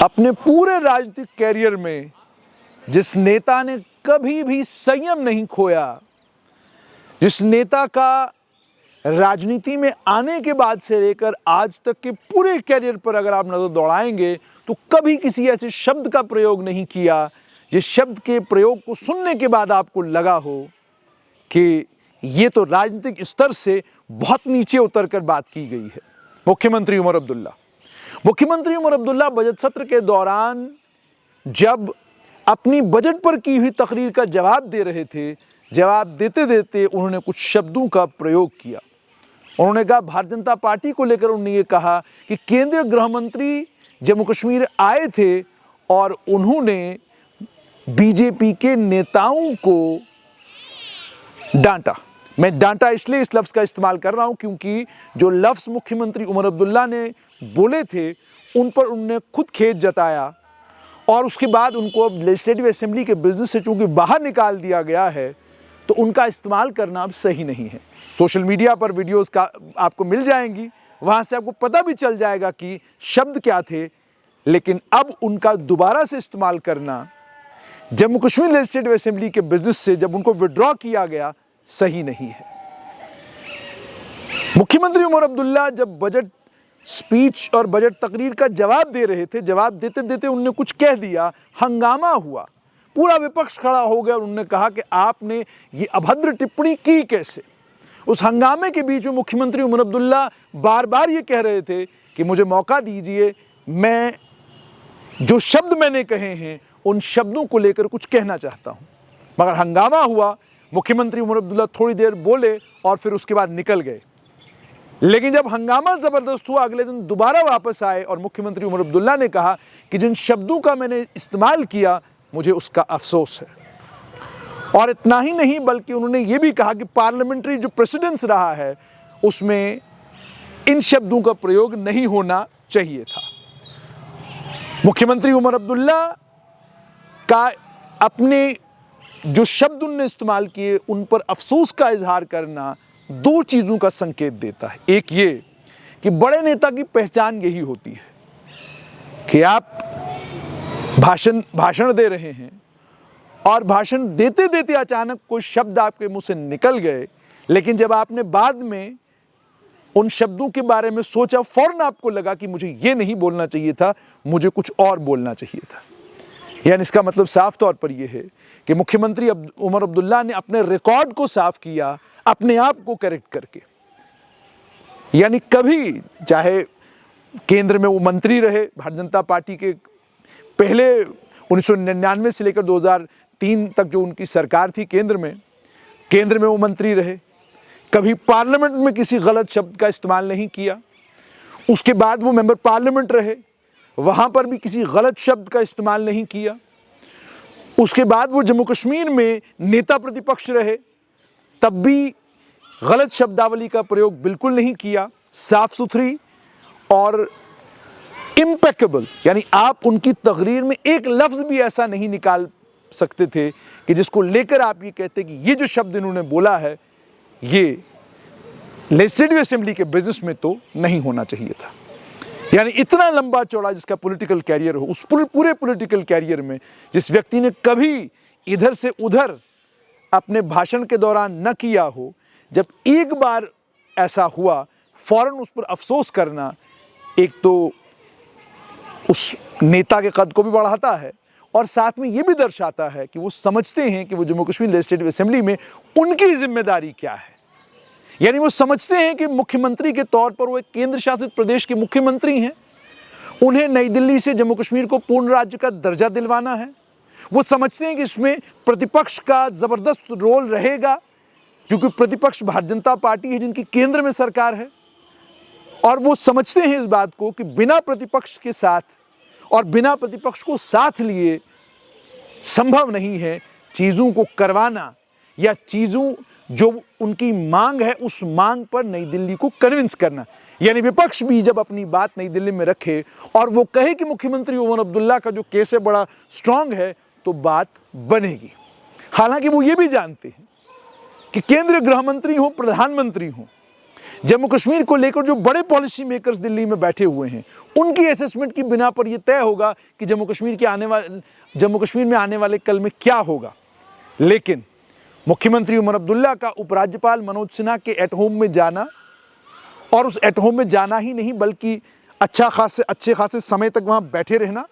अपने पूरे राजनीतिक कैरियर में जिस नेता ने कभी भी संयम नहीं खोया, जिस नेता का राजनीति में आने के बाद से लेकर आज तक के पूरे कैरियर पर अगर आप नजर दौड़ाएंगे तो कभी किसी ऐसे शब्द का प्रयोग नहीं किया जिस शब्द के प्रयोग को सुनने के बाद आपको लगा हो कि ये तो राजनीतिक स्तर से बहुत नीचे उतरकर बात की गई है। मुख्यमंत्री उमर अब्दुल्ला बजट सत्र के दौरान जब अपनी बजट पर की हुई तकरीर का जवाब दे रहे थे, जवाब देते देते उन्होंने कुछ शब्दों का प्रयोग किया। उन्होंने कहा, भारतीय जनता पार्टी को लेकर उन्होंने ये कहा कि केंद्रीय गृह मंत्री जम्मू कश्मीर आए थे और उन्होंने बीजेपी के नेताओं को डांटा। मैं डांटा इसलिए इस लफ्ज़ का इस्तेमाल कर रहा हूं क्योंकि जो लफ्ज़ मुख्यमंत्री उमर अब्दुल्ला ने बोले थे उन पर उन्होंने खुद खेद जताया और उसके बाद उनको अब लेजिस्लेटिव असेंबली के बिजनेस से चूंकि बाहर निकाल दिया गया है तो उनका इस्तेमाल करना अब सही नहीं है। सोशल मीडिया पर वीडियोस का आपको मिल जाएंगी, वहाँ से आपको पता भी चल जाएगा कि शब्द क्या थे, लेकिन अब उनका दोबारा से इस्तेमाल करना जम्मू कश्मीर लेजिस्लेटिव असेंबली के बिजनेस से जब उनको विड्रॉ किया गया सही नहीं है। मुख्यमंत्री उमर अब्दुल्ला जब बजट स्पीच और बजट तकरीर का जवाब दे रहे थे, जवाब देते देते उन्होंने कुछ कह दिया, हंगामा हुआ, पूरा विपक्ष खड़ा हो गया और उन्होंने कहा कि आपने ये अभद्र टिप्पणी की कैसे। उस हंगामे के बीच में मुख्यमंत्री उमर अब्दुल्ला बार बार ये कह रहे थे कि मुझे मौका दीजिए, मैं जो शब्द मैंने कहे हैं उन शब्दों को लेकर कुछ कहना चाहता हूं। मगर हंगामा हुआ, मुख्यमंत्री उमर अब्दुल्ला थोड़ी देर बोले और फिर उसके बाद निकल गए। लेकिन जब हंगामा जबरदस्त हुआ, अगले दिन दोबारा वापस आए और मुख्यमंत्री उमर अब्दुल्ला ने कहा कि जिन शब्दों का मैंने इस्तेमाल किया मुझे उसका अफसोस है। और इतना ही नहीं बल्कि उन्होंने ये भी कहा कि पार्लियामेंट्री जो प्रेसिडेंस रहा है उसमें इन शब्दों का प्रयोग नहीं होना चाहिए था। मुख्यमंत्री उमर अब्दुल्ला का अपने जो शब्द उन्होंने इस्तेमाल किए उन पर अफसोस का इजहार करना दो चीज़ों का संकेत देता है। एक ये कि बड़े नेता की पहचान यही होती है कि आप भाषण दे रहे हैं और भाषण देते देते अचानक कोई शब्द आपके मुंह से निकल गए, लेकिन जब आपने बाद में उन शब्दों के बारे में सोचा, फौरन आपको लगा कि मुझे ये नहीं बोलना चाहिए था, मुझे कुछ और बोलना चाहिए था। यानी इसका मतलब साफ तौर पर यह है कि मुख्यमंत्री उमर अब्दुल्ला ने अपने रिकॉर्ड को साफ किया, अपने आप को करेक्ट करके। यानी कभी, चाहे केंद्र में वो मंत्री रहे भारतीय जनता पार्टी के, पहले 1999 से लेकर 2003 तक जो उनकी सरकार थी केंद्र में वो मंत्री रहे, कभी पार्लियामेंट में किसी गलत शब्द का इस्तेमाल नहीं किया। उसके बाद वो मेंबर पार्लियामेंट रहे, वहाँ पर भी किसी गलत शब्द का इस्तेमाल नहीं किया। उसके बाद वो जम्मू कश्मीर में नेता प्रतिपक्ष रहे, तब भी गलत शब्दावली का प्रयोग बिल्कुल नहीं किया। साफ सुथरी और इम्पेकेबल, यानी आप उनकी तकरीर में एक लफ्ज़ भी ऐसा नहीं निकाल सकते थे कि जिसको लेकर आप ये कहते कि ये जो शब्द इन्होंने बोला है ये लेजिस्लेटिव असेंबली के बिजनेस में तो नहीं होना चाहिए था। यानी इतना लंबा चौड़ा जिसका पॉलिटिकल कैरियर हो, उस पूरे पॉलिटिकल कैरियर में जिस व्यक्ति ने कभी इधर से उधर अपने भाषण के दौरान न किया हो, जब एक बार ऐसा हुआ फौरन उस पर अफसोस करना एक तो उस नेता के कद को भी बढ़ाता है और साथ में ये भी दर्शाता है कि वो समझते हैं कि वो जम्मू कश्मीर लेजिस्लेटिव असेंबली में उनकी जिम्मेदारी क्या है। यानी वो समझते हैं कि मुख्यमंत्री के तौर पर वो एक केंद्र शासित प्रदेश के मुख्यमंत्री हैं, उन्हें नई दिल्ली से जम्मू कश्मीर को पूर्ण राज्य का दर्जा दिलवाना है। वो समझते हैं कि इसमें प्रतिपक्ष का ज़बरदस्त रोल रहेगा क्योंकि प्रतिपक्ष भारतीय जनता पार्टी है जिनकी केंद्र में सरकार है, और वो समझते हैं इस बात को कि बिना प्रतिपक्ष के साथ और बिना प्रतिपक्ष को साथ लिए संभव नहीं है चीज़ों को करवाना या चीज़ों जो उनकी मांग है उस मांग पर नई दिल्ली को कन्विंस करना। यानी विपक्ष भी जब अपनी बात नई दिल्ली में रखे और वो कहे कि मुख्यमंत्री उमर अब्दुल्ला का जो केस है बड़ा स्ट्रांग है तो बात बनेगी। हालांकि वो ये भी जानते हैं कि केंद्रीय गृह मंत्री हो, प्रधानमंत्री हो, जम्मू कश्मीर को लेकर जो बड़े पॉलिसी मेकर्स दिल्ली में बैठे हुए हैं, उनकी असेसमेंट की बिना पर यह तय होगा कि जम्मू कश्मीर में आने वाले कल में क्या होगा। लेकिन मुख्यमंत्री उमर अब्दुल्ला का उपराज्यपाल मनोज सिन्हा के एट होम में जाना, और उस एट होम में जाना ही नहीं बल्कि अच्छे खासे समय तक वहां बैठे रहना,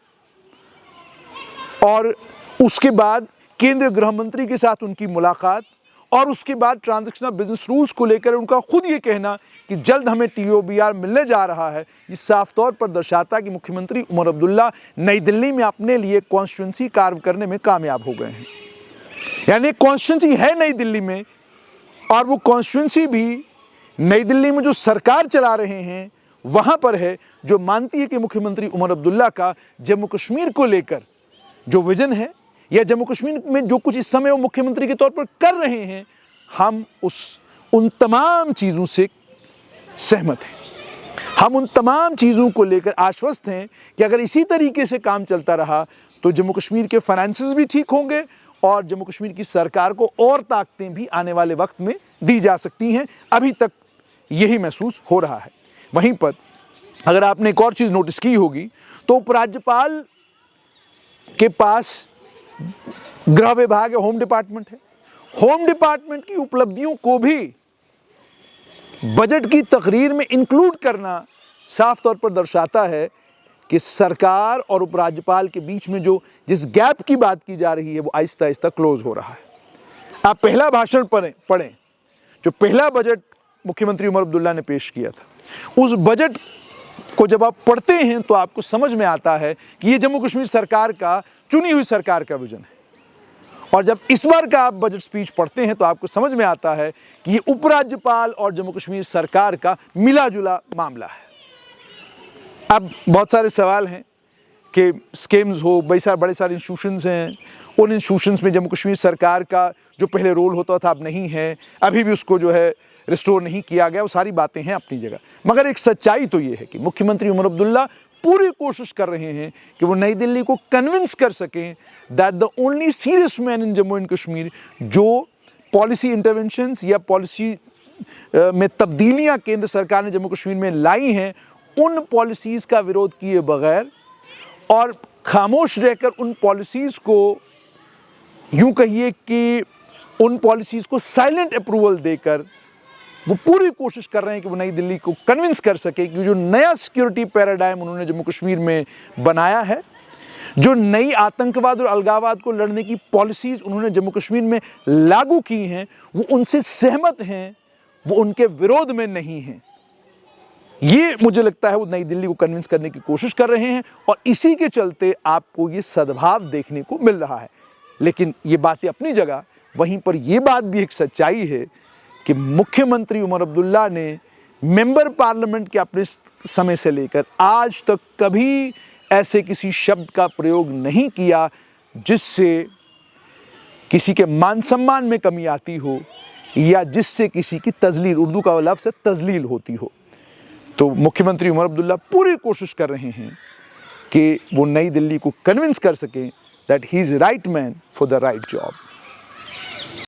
और उसके बाद केंद्रीय गृह मंत्री के साथ उनकी मुलाकात, और उसके बाद ट्रांजैक्शनल बिजनेस रूल्स को लेकर उनका खुद ये कहना कि जल्द हमें TOBR मिलने जा रहा है, ये साफ तौर पर दर्शाता है कि मुख्यमंत्री उमर अब्दुल्ला नई दिल्ली में अपने लिए कॉन्स्टिट्यूंसी कार्व करने में कामयाब हो गए हैं। यानी कॉन्स्टिट्यूंसी है नई दिल्ली में, और वो कॉन्स्टिट्यूंसी भी नई दिल्ली में जो सरकार चला रहे हैं वहां पर है, जो मानती है कि मुख्यमंत्री उमर अब्दुल्ला का जम्मू कश्मीर को लेकर जो विजन है, या जम्मू कश्मीर में जो कुछ इस समय वो मुख्यमंत्री के तौर पर कर रहे हैं, हम उन तमाम चीज़ों से सहमत हैं। हम उन तमाम चीज़ों को लेकर आश्वस्त हैं कि अगर इसी तरीके से काम चलता रहा तो जम्मू कश्मीर के फाइनेंसेस भी ठीक होंगे, और जम्मू कश्मीर की सरकार को और ताकतें भी आने वाले वक्त में दी जा सकती हैं। अभी तक यही महसूस हो रहा है। वहीं पर अगर आपने एक और चीज़ नोटिस की होगी तो उपराज्यपाल के पास गृह विभाग है, होम डिपार्टमेंट है। होम डिपार्टमेंट की उपलब्धियों को भी बजट की तकरीर में इंक्लूड करना साफ तौर पर दर्शाता है कि सरकार और उपराज्यपाल के बीच में जिस गैप की बात की जा रही है वो आहिस्ता आहिस्ता क्लोज हो रहा है। आप पहला भाषण पढ़ें जो पहला बजट मुख्यमंत्री उमर अब्दुल्ला ने पेश किया था, उस बजट को जब आप पढ़ते हैं तो आपको समझ में आता है कि ये जम्मू कश्मीर सरकार का, चुनी हुई सरकार का विजन है। और जब इस बार का आप बजट स्पीच पढ़ते हैं तो आपको समझ में आता है कि ये उपराज्यपाल और जम्मू कश्मीर सरकार का मिला जुला मामला है। अब बहुत सारे सवाल हैं कि स्कीम्स हो, बड़े सारे इंस्टीट्यूशंस हैं, उन इंस्टीट्यूशंस में जम्मू कश्मीर सरकार का जो पहले रोल होता था अब नहीं है, अभी भी उसको रिस्टोर नहीं किया गया। वो सारी बातें हैं अपनी जगह, मगर एक सच्चाई तो ये है कि मुख्यमंत्री उमर अब्दुल्ला पूरी कोशिश कर रहे हैं कि वो नई दिल्ली को कन्विंस कर सकें that the only serious man in Jammu and Kashmir, जो पॉलिसी इंटरवेंशंस या पॉलिसी में तब्दीलियां केंद्र सरकार ने जम्मू कश्मीर में लाई हैं, उन पॉलिसीज़ का विरोध किए बगैर और खामोश रहकर उन पॉलिसीज़ को, यूं कहिए कि उन पॉलिसीज़ को साइलेंट अप्रूवल देकर वो पूरी कोशिश कर रहे हैं कि वो नई दिल्ली को कन्विंस कर सके कि जो नया सिक्योरिटी पैराडाइम उन्होंने जम्मू कश्मीर में बनाया है, जो नई आतंकवाद और अलगाववाद को लड़ने की पॉलिसीज़ उन्होंने जम्मू कश्मीर में लागू की हैं, वो उनसे सहमत हैं, वो उनके विरोध में नहीं हैं। ये मुझे लगता है वो नई दिल्ली को कन्विंस करने की कोशिश कर रहे हैं, और इसी के चलते आपको ये सद्भाव देखने को मिल रहा है। लेकिन ये बातें अपनी जगह, वहीं पर ये बात भी एक सच्चाई है कि मुख्यमंत्री उमर अब्दुल्ला ने मेंबर पार्लियामेंट के अपने समय से लेकर आज तक कभी ऐसे किसी शब्द का प्रयोग नहीं किया जिससे किसी के मान सम्मान में कमी आती हो, या जिससे किसी की तजलील, उर्दू का लफ्ज़ है तजलील, होती हो। तो मुख्यमंत्री उमर अब्दुल्ला पूरी कोशिश कर रहे हैं कि वो नई दिल्ली को कन्विंस कर सकें that he is right man for the right job.